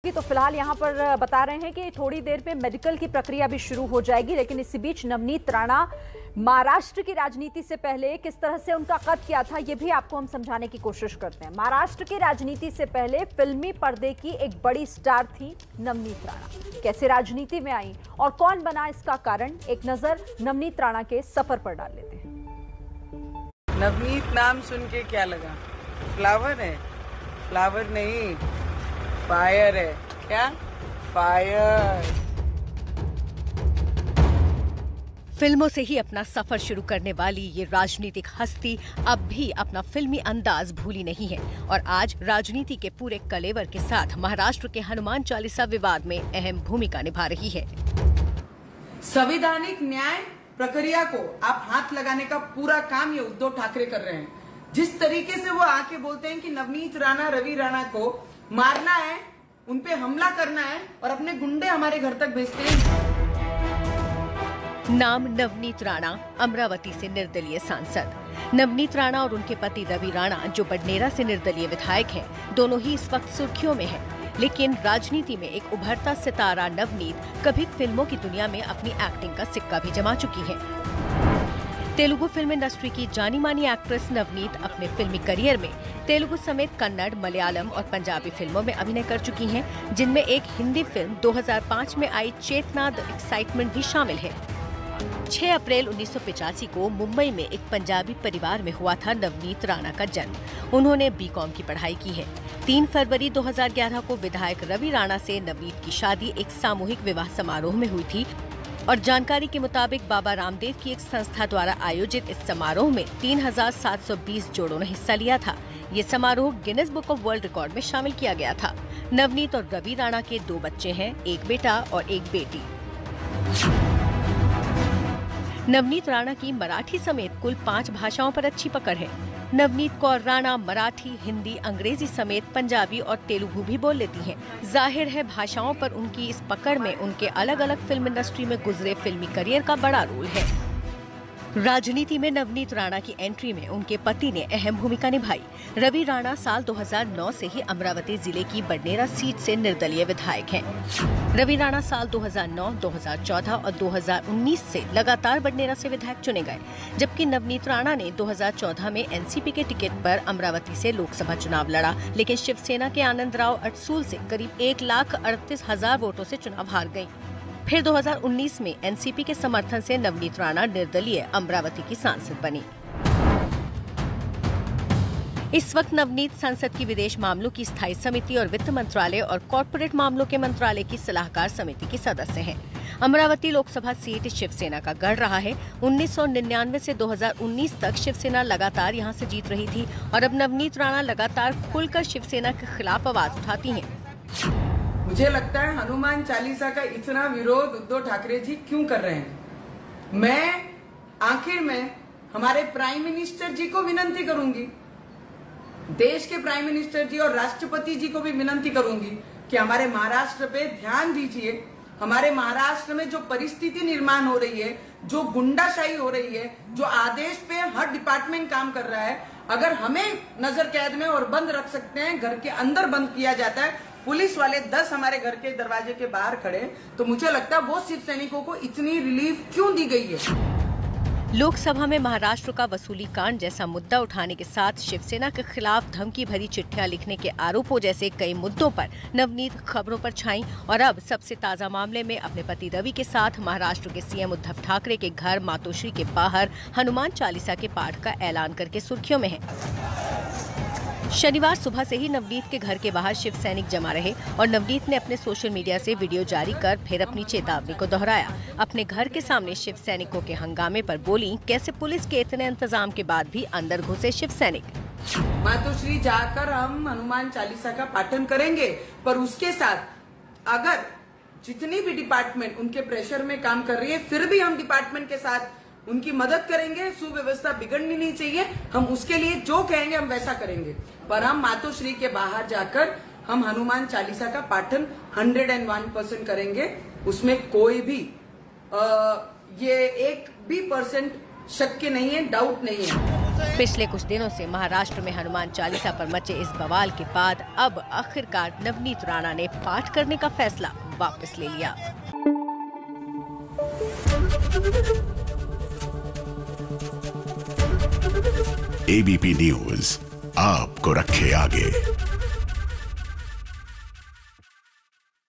तो फिलहाल यहाँ पर बता रहे हैं कि थोड़ी देर में मेडिकल की प्रक्रिया भी शुरू हो जाएगी, लेकिन इसी बीच नवनीत राणा महाराष्ट्र की राजनीति से पहले किस तरह से उनका कद क्या था, ये भी आपको हम समझाने की कोशिश करते हैं। महाराष्ट्र की राजनीति से पहले फिल्मी पर्दे की एक बड़ी स्टार थी नवनीत राणा। कैसे राजनीति में आई और कौन बना इसका कारण, एक नजर नवनीत राणा के सफर पर डाल लेते हैं। नवनीत नाम सुन के क्या लगा? फ्लावर है? फ्लावर नहीं, फायर है। क्या? फायर। फिल्मों से ही अपना सफर शुरू करने वाली ये राजनीतिक हस्ती अब भी अपना फिल्मी अंदाज भूली नहीं है और आज राजनीति के पूरे कलेवर के साथ महाराष्ट्र के हनुमान चालीसा विवाद में अहम भूमिका निभा रही है। संवैधानिक न्याय प्रक्रिया को आप हाथ लगाने का पूरा काम ये उद्धव ठाकरे कर रहे हैं। जिस तरीके से वो आके बोलते हैं कि नवनीत राणा, रवि राणा को मारना है, उनपे हमला करना है और अपने गुंडे हमारे घर तक भेजते हैं। नाम नवनीत राणा, अमरावती से निर्दलीय सांसद। नवनीत राणा और उनके पति रवि राणा, जो बडनेरा से निर्दलीय विधायक हैं, दोनों ही इस वक्त सुर्खियों में हैं। लेकिन राजनीति में एक उभरता सितारा नवनीत कभी फिल्मों की दुनिया में अपनी एक्टिंग का सिक्का भी जमा चुकी है। तेलुगु फिल्म इंडस्ट्री की जानी मानी एक्ट्रेस नवनीत अपने फिल्मी करियर में तेलुगु समेत कन्नड़, मलयालम और पंजाबी फिल्मों में अभिनय कर चुकी हैं, जिनमें एक हिंदी फिल्म 2005 में आई चेतना द एक्साइटमेंट भी शामिल है। 6 अप्रैल 1985 को मुंबई में एक पंजाबी परिवार में हुआ था नवनीत राणा का जन्म। उन्होंने बीकॉम की पढ़ाई की है। 3 फरवरी 2011 को विधायक रवि राणा से नवनीत की शादी एक सामूहिक विवाह समारोह में हुई थी और जानकारी के मुताबिक बाबा रामदेव की एक संस्था द्वारा आयोजित इस समारोह में 3720 जोड़ों ने हिस्सा लिया था। ये समारोह Guinness book of world record में शामिल किया गया था। नवनीत और रवि राणा के 2 बच्चे हैं, एक बेटा और एक बेटी। नवनीत राणा की मराठी समेत कुल 5 भाषाओं पर अच्छी पकड़ है। नवनीत कौर राणा मराठी, हिंदी, अंग्रेजी समेत पंजाबी और तेलुगु भी बोल लेती हैं। जाहिर है भाषाओं पर उनकी इस पकड़ में उनके अलग अलग फिल्म इंडस्ट्री में गुजरे फिल्मी करियर का बड़ा रोल है। राजनीति में नवनीत राणा की एंट्री में उनके पति ने अहम भूमिका निभाई। रवि राणा साल 2009 से ही अमरावती जिले की बडनेरा सीट से निर्दलीय विधायक हैं। रवि राणा साल 2009, 2014 और 2019 से लगातार बडनेरा से विधायक चुने गए, जबकि नवनीत राणा ने 2014 में एनसीपी के टिकट पर अमरावती से लोकसभा चुनाव लड़ा, लेकिन शिवसेना के आनंदराव अडसूल से करीब 1,38,000 वोटों से चुनाव हार गयी। फिर 2019 में एनसीपी के समर्थन से नवनीत राणा निर्दलीय अमरावती की सांसद बनी। इस वक्त नवनीत संसद की विदेश मामलों की स्थायी समिति और वित्त मंत्रालय और कॉर्पोरेट मामलों के मंत्रालय की सलाहकार समिति की सदस्य हैं। अमरावती लोकसभा सीट शिवसेना का गढ़ रहा है। 1999 से 2019 तक शिवसेना लगातार यहां से जीत रही थी और अब नवनीत राणा लगातार खुलकर शिवसेना के खिलाफ आवाज उठाती हैं। मुझे लगता है हनुमान चालीसा का इतना विरोध उद्धव ठाकरे जी क्यों कर रहे हैं। मैं आखिर में हमारे प्राइम मिनिस्टर जी को विनती करूंगी, देश के प्राइम मिनिस्टर जी और राष्ट्रपति जी को भी विनती करूंगी कि हमारे महाराष्ट्र पे ध्यान दीजिए। हमारे महाराष्ट्र में जो परिस्थिति निर्माण हो रही है, जो गुंडाशाही हो रही है, जो आदेश पे हर डिपार्टमेंट काम कर रहा है, अगर हमें नजर कैद में और बंद रख सकते हैं, घर के अंदर बंद किया जाता है, पुलिस वाले 10 हमारे घर के दरवाजे के बाहर खड़े, तो मुझे लगता है वो शिव सैनिकों को इतनी रिलीफ क्यों दी गई है। लोकसभा में महाराष्ट्र का वसूली कांड जैसा मुद्दा उठाने के साथ शिवसेना के खिलाफ धमकी भरी चिट्ठियां लिखने के आरोपों जैसे कई मुद्दों पर नवनीत खबरों पर छाईं और अब सबसे ताजा मामले में अपने पति रवि के साथ महाराष्ट्र के सीएम उद्धव ठाकरे के घर मातोश्री के बाहर हनुमान चालीसा के पाठ का ऐलान करके सुर्खियों में है। शनिवार सुबह से ही नवनीत के घर के बाहर शिव सैनिक जमा रहे और नवनीत ने अपने सोशल मीडिया से वीडियो जारी कर फिर अपनी चेतावनी को दोहराया। अपने घर के सामने शिव सैनिकों के हंगामे पर बोली, कैसे पुलिस के इतने इंतजाम के बाद भी अंदर घुसे शिव सैनिक। मातोश्री जाकर हम हनुमान चालीसा का पाठन करेंगे, पर उसके साथ अगर जितनी भी डिपार्टमेंट उनके प्रेशर में काम कर रही है, फिर भी हम डिपार्टमेंट के साथ उनकी मदद करेंगे। सुव्यवस्था बिगड़नी नहीं चाहिए, हम उसके लिए जो कहेंगे हम वैसा करेंगे, पर हम मातोश्री के बाहर जाकर हम हनुमान चालीसा का पाठन 101% करेंगे। उसमें कोई भी ये 1% शक नहीं है, डाउट नहीं है। पिछले कुछ दिनों से महाराष्ट्र में हनुमान चालीसा पर मचे इस बवाल के बाद अब आखिरकार नवनीत राणा ने पाठ करने का फैसला वापस ले लिया। ABP न्यूज आपको रखे आगे।